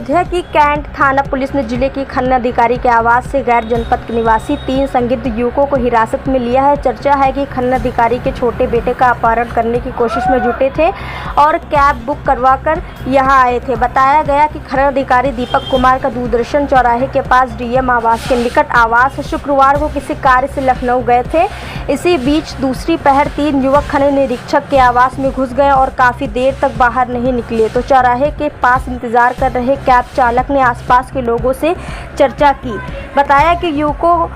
अयोध्या की कैंट थाना पुलिस ने जिले की खनन अधिकारी के आवास से गैर जनपद के निवासी 3 संदिग्ध युवकों को हिरासत में लिया है। चर्चा है कि खनन अधिकारी के छोटे बेटे का अपहरण करने की कोशिश में जुटे थे और कैब बुक करवाकर यहां आए थे। बताया गया कि खनन अधिकारी दीपक कुमार का दूरदर्शन चौराहे के पास डीएम आवास के निकट आवास शुक्रवार को किसी कार्य से लखनऊ गए थे। इसी बीच दूसरी पहर 3 युवक खनन निरीक्षक के आवास में घुस गए और काफ़ी देर तक बाहर नहीं निकले तो चौराहे के पास इंतजार कर रहे कैब चालक ने आसपास के लोगों से चर्चा की। बताया कि युवकों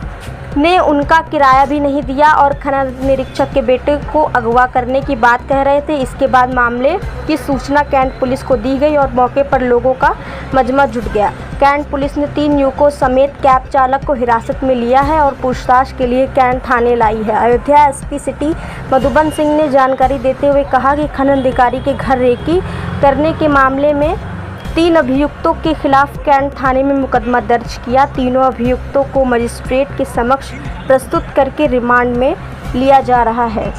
ने उनका किराया भी नहीं दिया और खनन निरीक्षक के बेटे को अगवा करने की बात कह रहे थे। इसके बाद मामले की सूचना कैंट पुलिस को दी गई और मौके पर लोगों का मजमा जुट गया। कैंट पुलिस ने 3 युवकों समेत कैब चालक को हिरासत में लिया है और पूछताछ के लिए कैंट थाने लाई है। अयोध्या एसपी सिटी मधुबन सिंह ने जानकारी देते हुए कहा कि खनन अधिकारी के घर रेकी करने के मामले में 3 अभियुक्तों के खिलाफ कैंट थाने में मुकदमा दर्ज किया। तीनों अभियुक्तों को मजिस्ट्रेट के समक्ष प्रस्तुत करके रिमांड में लिया जा रहा है।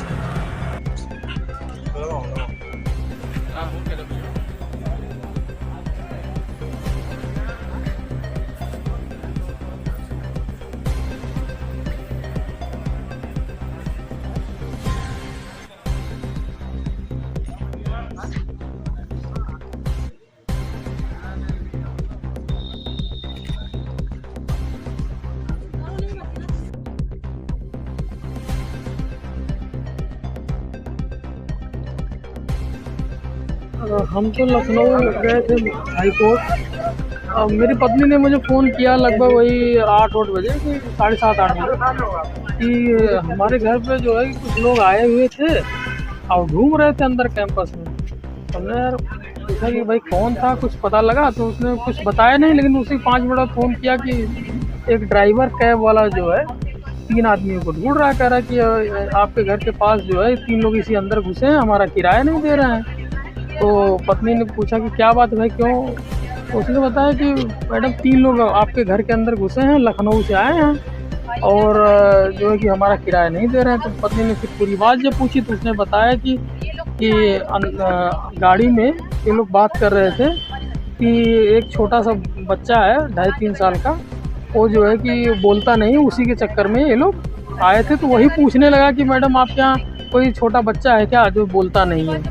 हम तो लखनऊ गए थे हाई कोर्ट। मेरी पत्नी ने मुझे फ़ोन किया लगभग वही 8 बजे कि 7:30-8 बजे कि हमारे घर पे जो है कुछ लोग आए हुए थे और घूम रहे थे अंदर कैंपस में। हमने यार पूछा कि भाई कौन था, कुछ पता लगा तो उसने कुछ बताया नहीं, लेकिन उसी 5 मिनट बाद फ़ोन किया कि एक ड्राइवर कैब वाला जो है 3 आदमियों को ढूंढ रहा है, कह रहा है कि आपके घर के पास जो है 3 लोग इसी अंदर घुसे हैं, हमारा किराया नहीं दे रहे हैं। तो पत्नी ने पूछा कि क्या बात है भाई, क्यों? तो उसने बताया कि मैडम 3 लोग आपके घर के अंदर घुसे हैं, लखनऊ से आए हैं और जो है कि हमारा किराया नहीं दे रहे हैं। तो पत्नी ने फिर पूरी बात जब पूछी तो उसने बताया कि गाड़ी में ये लोग बात कर रहे थे कि एक छोटा सा बच्चा है 2.5-3 साल का, वो जो है कि बोलता नहीं, उसी के चक्कर में ये लोग आए थे। तो वही पूछने लगा कि मैडम आपके यहाँ कोई छोटा बच्चा है क्या जो बोलता नहीं है?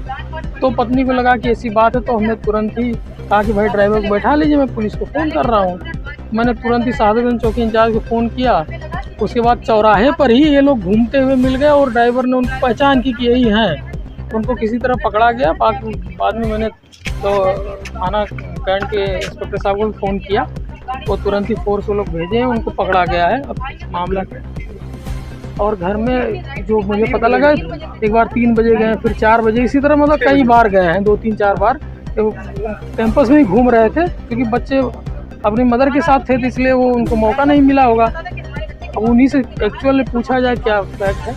तो पत्नी को लगा कि ऐसी बात है, तो हमने तुरंत ही कहा कि भाई ड्राइवर को बैठा लीजिए, मैं पुलिस को फ़ोन कर रहा हूँ। मैंने तुरंत ही सादतगंज चौकी इंचार्ज को फ़ोन किया। उसके बाद चौराहे पर ही ये लोग घूमते हुए मिल गए और ड्राइवर ने उनको पहचान की कि यही हैं। उनको किसी तरह पकड़ा गया। बाद में मैंने तो थाना कैंट के इंस्पेक्टर साहब को फ़ोन किया, वो तुरंत ही फोर्स वो लोग भेजे हैं, उनको पकड़ा गया है। अब मामला और घर में जो मुझे पता लगा एक बार 3 बजे गए, फिर 4 बजे, इसी तरह मतलब कई बार गए हैं, 2-3-4 बार। तो कैंपस में ही घूम रहे थे क्योंकि बच्चे अपनी मदर के साथ थे, तो इसलिए वो उनको मौका नहीं मिला होगा। अब उन्हीं से एक्चुअली पूछा जाए क्या फैक्ट है।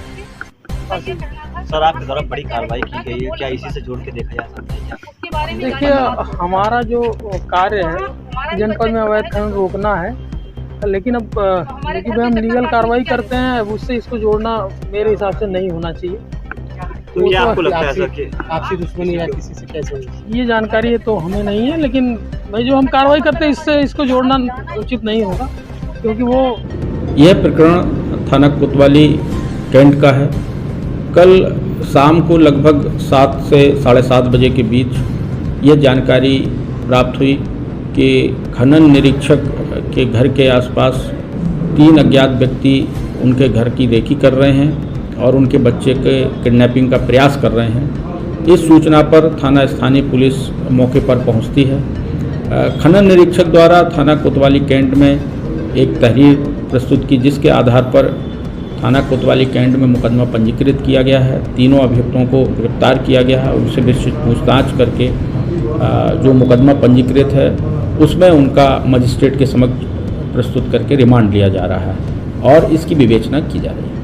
सर आपके द्वारा बड़ी कार्रवाई की गई है, क्या इसी से जोड़ के देखा जा सकता है क्या? देखिए, हमारा जो कार्य है जनपद में अवैध खनन रोकना है, लेकिन अब क्योंकि भाई हम लीगल कार्रवाई करते हैं, उससे इसको जोड़ना मेरे हिसाब से नहीं होना चाहिए। तो क्या आपको लगता है सर कि आपसी दुश्मनी या किसी से कैसे हुई? ये जानकारी है तो हमें नहीं है, लेकिन भाई जो हम कार्रवाई करते हैं इससे इसको जोड़ना उचित नहीं होगा, क्योंकि वो यह प्रकरण थाना कोतवाली कैंट का है। कल शाम को लगभग 7 से 7:30 बजे के बीच यह जानकारी प्राप्त हुई कि खनन निरीक्षक के घर के आसपास 3 अज्ञात व्यक्ति उनके घर की रेकी कर रहे हैं और उनके बच्चे के किडनैपिंग का प्रयास कर रहे हैं। इस सूचना पर थाना स्थानीय पुलिस मौके पर पहुंचती है। खनन निरीक्षक द्वारा थाना कोतवाली कैंट में एक तहरीर प्रस्तुत की, जिसके आधार पर थाना कोतवाली कैंट में मुकदमा पंजीकृत किया गया है। तीनों अभियुक्तों को गिरफ्तार किया गया है। उनसे विस्तृत पूछताछ करके जो मुकदमा पंजीकृत है उसमें उनका मजिस्ट्रेट के समक्ष प्रस्तुत करके रिमांड लिया जा रहा है और इसकी विवेचना की जा रही है।